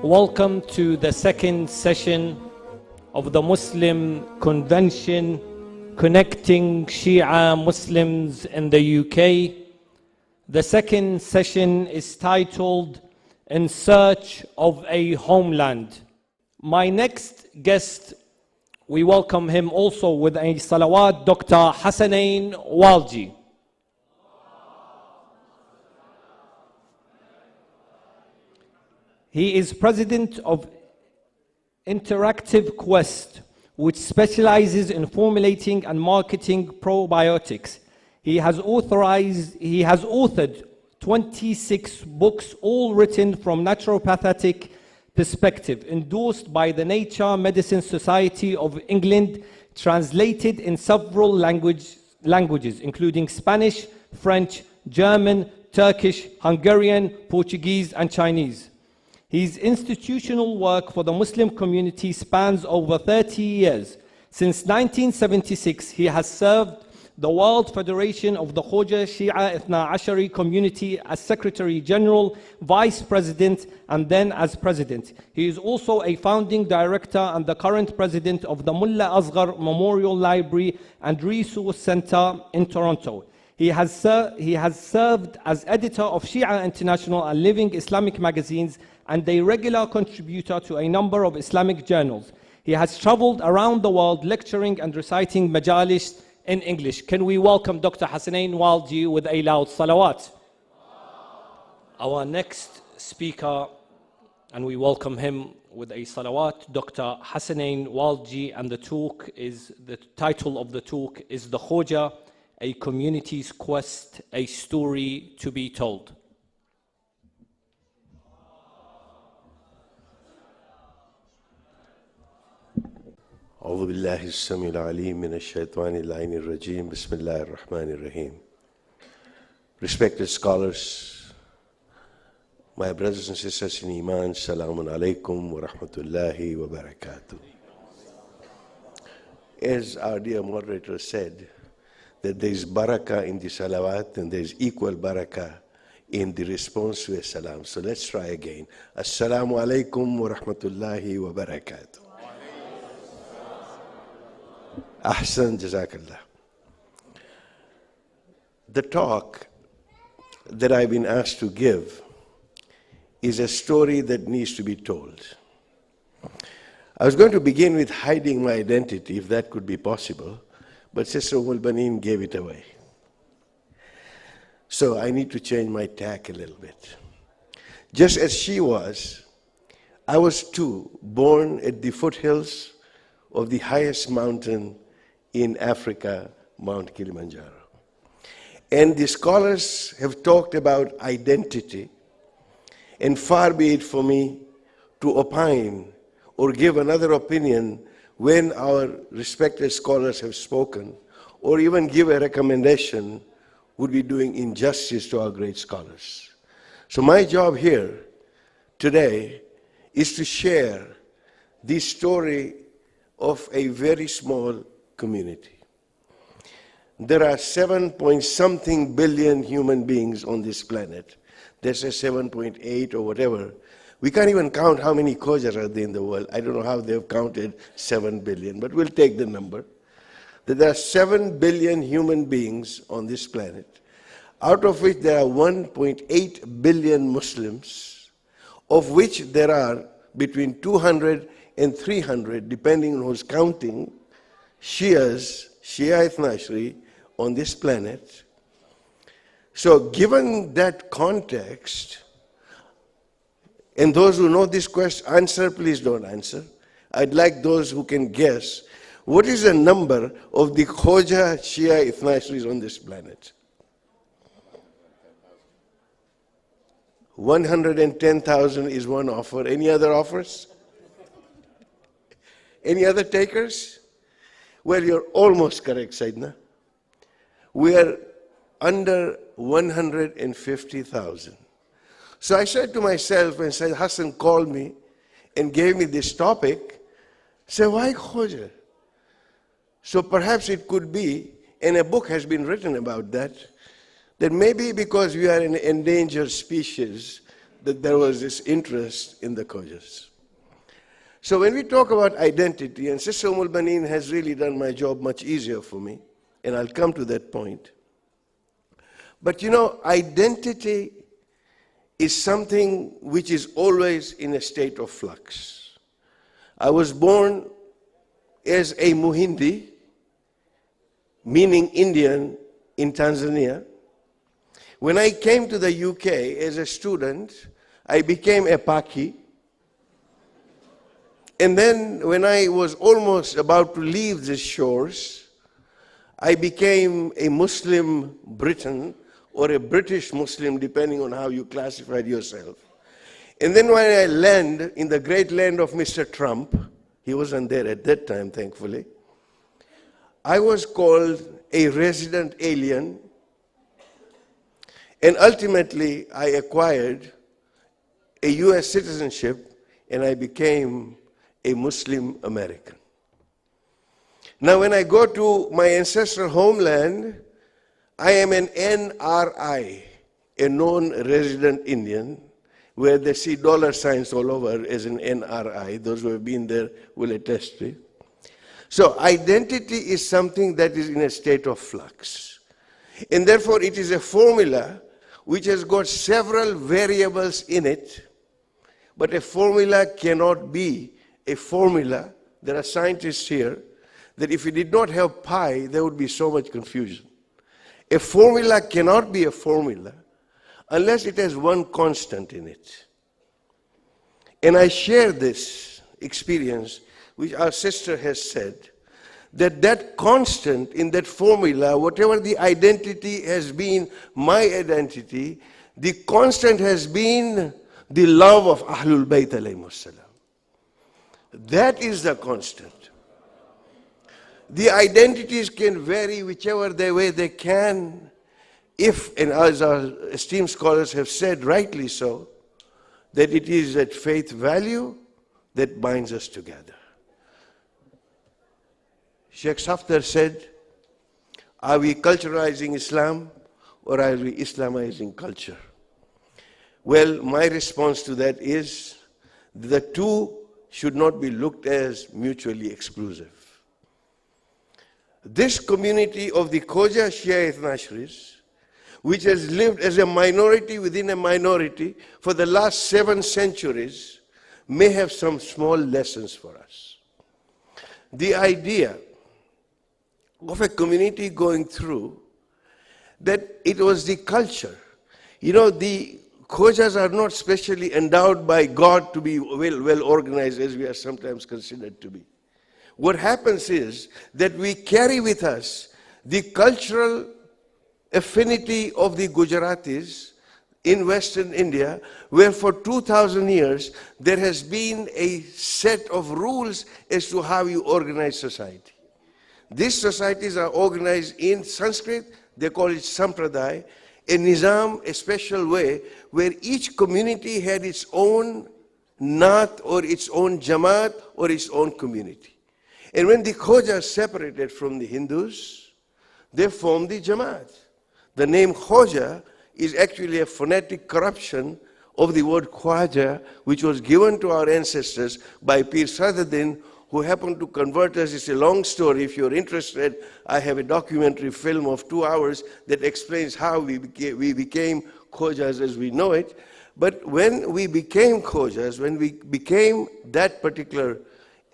Welcome to the second session of the Muslim Convention connecting Shia Muslims in the UK. The second session is titled In Search of a Homeland. My next guest, we welcome him also with a salawat, Dr. Hasnain Walji. He is president of Interactive Quest, which specializes in formulating and marketing probiotics. He has authored 26 books, all written from naturopathic perspective, endorsed by the Nature Medicine Society of England, translated in several languages, including Spanish, French, German, Turkish, Hungarian, Portuguese, and Chinese. His institutional work for the Muslim community spans over 30 years. Since 1976, he has served the World Federation of the Khoja Shia Ithna Ashari community as Secretary General, Vice President, and then as President. He is also a founding director and the current president of the Mullah Asghar Memorial Library and Resource Center in Toronto. He has served as editor of Shia International and Living Islamic magazines and a regular contributor to a number of Islamic journals. He has traveled around the world lecturing and reciting majalis in English. Can we welcome Dr. Hasnain Walji with a loud salawat? Our next speaker, and we welcome him with a salawat, Dr. Hasnain Walji, and the title of the talk is The Khoja, a Community's Quest, a Story to be Told. أعوذ بالله السميع العليم من الشيطان اللعين الرجيم بسم الله الرحمن الرحيم. Respected scholars, my brothers and sisters in Iman, Salamun alaikum wa rahmatullahi wa barakatuh. As our dear moderator said, that there is barakah in the salawat and there is equal barakah in the response to a salam. So let's try again. Assalamu alaikum wa rahmatullahi wa barakatuh. Ahsan, Jazakallah. The talk that I've been asked to give is a story that needs to be told. I was going to begin with hiding my identity, if that could be possible, but Sister Banin gave it away. So I need to change my tack a little bit. Just as she was, I was too born at the foothills of the highest mountain in Africa, Mount Kilimanjaro. And the scholars have talked about identity, and far be it for me to opine or give another opinion when our respected scholars have spoken, or even give a recommendation would be doing injustice to our great scholars. So my job here today is to share the story of a very small community. There are 7-point-something billion human beings on this planet. There's a 7.8 or whatever. We can't even count how many Khojas are there in the world. I don't know how they've counted 7 billion, but we'll take the number. That there are 7 billion human beings on this planet, out of which there are 1.8 billion Muslims, of which there are between 200 and 300, depending on who's counting, Shias, Shia Ithna Ashari, on this planet. So given that context, and those who know this question, answer, please don't answer. I'd like those who can guess, what is the number of the Khoja Shia Ithna Asharis on this planet? 110,000 is one offer. Any other offers? Any other takers? Well, you're almost correct, Sayyidina. We are under 150,000. So I said to myself, when Sayyid Hassan called me and gave me this topic, say, why Khoja? So perhaps it could be, and a book has been written about that, that maybe because we are an endangered species, that there was this interest in the Khojas. So when we talk about identity, and Sister Banin has really done my job much easier for me, and I'll come to that point. But you know, identity is something which is always in a state of flux. I was born as a Muhindi, meaning Indian, in Tanzania. When I came to the UK as a student, I became a Paki. And then when I was almost about to leave the shores, I became a Muslim Briton, or a British Muslim, depending on how you classified yourself. And then when I land in the great land of Mr. Trump, he wasn't there at that time, thankfully, I was called a resident alien, and ultimately I acquired a US citizenship, and I became a Muslim American. Now when I go to my ancestral homeland, I am an NRI, a non-resident Indian, where they see dollar signs all over as an NRI. Those who have been there will attest to it. So identity is something that is in a state of flux. And therefore it is a formula which has got several variables in it, but a formula cannot be a formula. There are scientists here that if we did not have pi, there would be so much confusion. A formula cannot be a formula unless it has one constant in it. And I share this experience, which our sister has said, that that constant in that formula, whatever the identity has been, my identity, the constant has been the love of Ahlulbayt alayhimus salam. That is the constant. The identities can vary whichever way they can, if, and as our esteemed scholars have said rightly so, that it is that faith value that binds us together. Sheikh Safdar said, are we culturalizing Islam or are we Islamizing culture? Well, my response to that is the two should not be looked as mutually exclusive. This community of the Khoja Shia Ithnashris, which has lived as a minority within a minority for the last 7 centuries, may have some small lessons for us. The idea of a community going through that it was the culture. You know, the Khojas are not specially endowed by God to be well organized as we are sometimes considered to be. What happens is that we carry with us the cultural affinity of the Gujaratis in Western India, where for 2,000 years there has been a set of rules as to how you organize society. These societies are organized in Sanskrit, they call it Sampradaya, a nizam, a special way, where each community had its own naat or its own jamaat or its own community. And when the Khojas separated from the Hindus, they formed the Jamaat. The name Khoja is actually a phonetic corruption of the word Khoja, which was given to our ancestors by Pir Sadaddin, who happened to convert us. It's a long story. If you're interested, I have a documentary film of 2 hours that explains how we became Khojas as we know it. But when we became Khojas, when we became that particular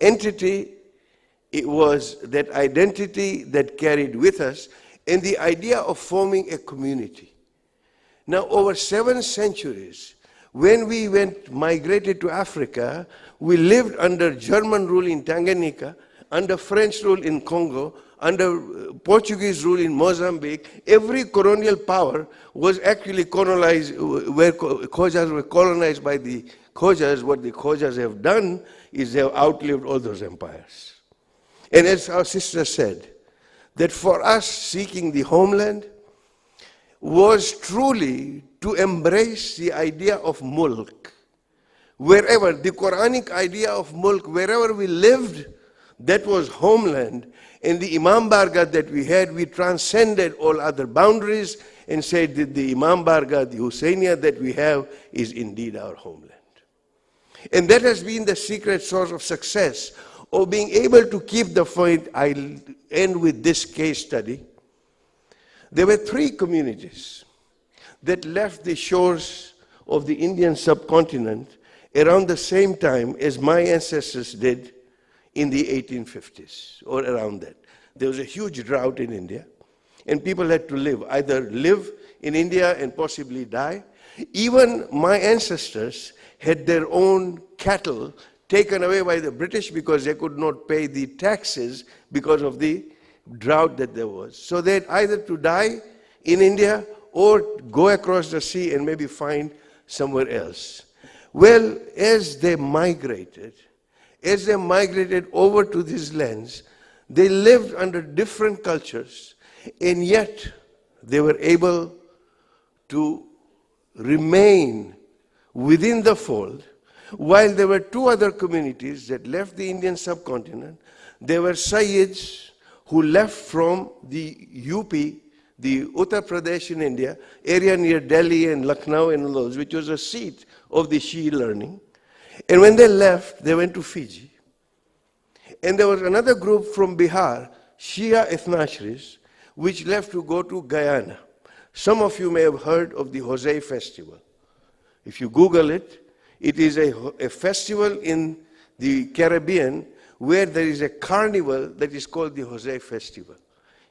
entity, it was that identity that carried with us and the idea of forming a community. Now, over 7 centuries, when we migrated to Africa, we lived under German rule in Tanganyika, under French rule in Congo, under Portuguese rule in Mozambique. Every colonial power was actually colonized, where Khojas were colonized by the Khojas. What the Khojas have done is they have outlived all those empires. And as our sister said, that for us seeking the homeland was truly to embrace the idea of mulk. Wherever, the Quranic idea of mulk, wherever we lived, That was homeland. And the Imam Barga that we had, we transcended all other boundaries and said that the Imam Barga, the Husseiniya that we have, is indeed our homeland. And that has been the secret source of success, of being able to keep the fight. I'll end with this case study. There were 3 communities that left the shores of the Indian subcontinent around the same time as my ancestors did in the 1850s, or around that. There was a huge drought in India, and people had to either live in India and possibly die. Even my ancestors had their own cattle taken away by the British because they could not pay the taxes because of the drought that there was. So they had either to die in India or go across the sea and maybe find somewhere else. Well, as they migrated over to these lands, they lived under different cultures, and yet they were able to remain within the fold. While there were 2 other communities that left the Indian subcontinent, there were Sayyids who left from the UP, the Uttar Pradesh in India, area near Delhi and Lucknow and all those, which was a seat of the Shi learning. And when they left, they went to Fiji. And there was another group from Bihar, Shia Ithnashris, which left to go to Guyana. Some of you may have heard of the Jose festival. If you Google it, it is a festival in the Caribbean where there is a carnival that is called the Jose festival.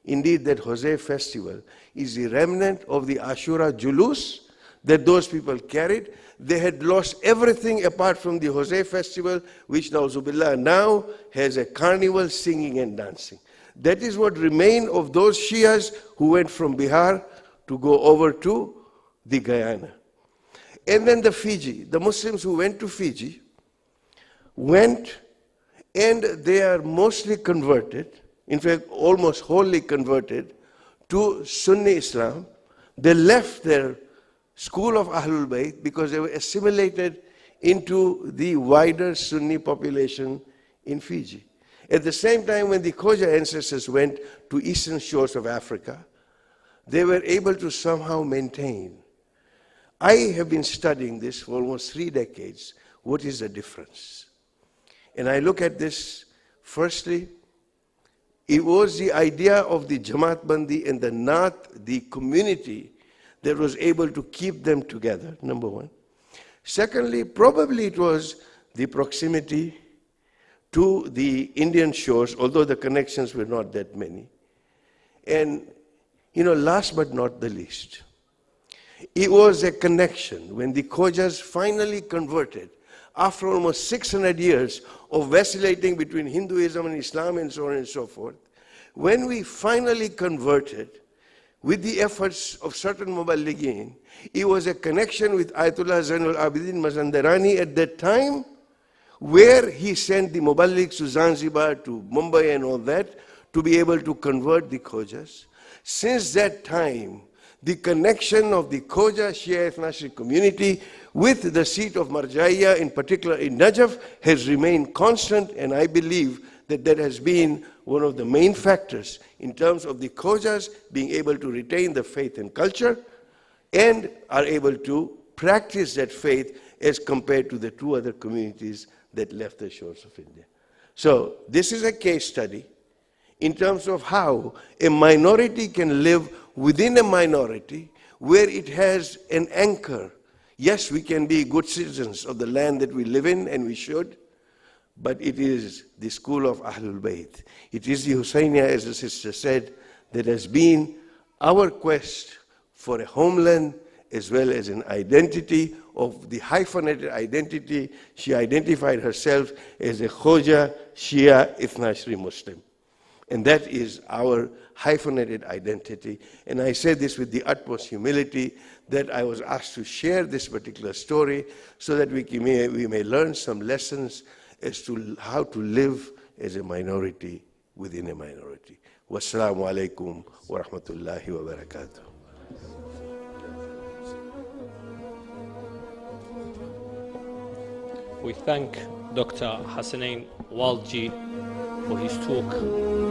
Indeed, that Jose festival is the remnant of the Ashura Julus that those people carried. They had lost everything apart from the Jose festival, which Nauzubillah now has a carnival, singing and dancing. That is what remained of those Shias who went from Bihar to go over to the Guyana. And then the Muslims who went to Fiji went, and they are mostly converted, in fact almost wholly converted to Sunni Islam. They left their school of Ahlulbayt because they were assimilated into the wider Sunni population in Fiji. At the same time, when the Khoja ancestors went to eastern shores of Africa, they were able to somehow maintain. I have been studying this for almost 3 decades. What is the difference? And I look at this, firstly, it was the idea of the Jamaat Bandi and the Naat, the community, that was able to keep them together, number one. Secondly, probably it was the proximity to the Indian shores, although the connections were not that many. And, last but not the least, it was a connection. When the Khojas finally converted, after almost 600 years of vacillating between Hinduism and Islam and so on and so forth, when we finally converted, with the efforts of certain Muballighin, it was a connection with Ayatollah Zainul Abidin Mazandarani at that time, where he sent the Muballighs to Zanzibar, to Mumbai and all that, to be able to convert the Khojas. Since that time, the connection of the Khoja Shia Ithnashri community with the seat of Marjaiya, in particular in Najaf, has remained constant, and I believe that that has been one of the main factors in terms of the Khojas being able to retain the faith and culture and are able to practice that faith as compared to the 2 other communities that left the shores of India. So this is a case study in terms of how a minority can live within a minority where it has an anchor. Yes, we can be good citizens of the land that we live in, and we should, but it is the school of Ahlul Bayt. It is the Husseiniya, as the sister said, that has been our quest for a homeland as well as an identity of the hyphenated identity. She identified herself as a Khoja Shia Ithnashri Muslim. And that is our hyphenated identity. And I say this with the utmost humility, that I was asked to share this particular story so that we may learn some lessons as to how to live as a minority within a minority. Wassalamu alaikum wa rahmatullahi wa barakatuh. We thank Dr. Hasnain Walji for his talk.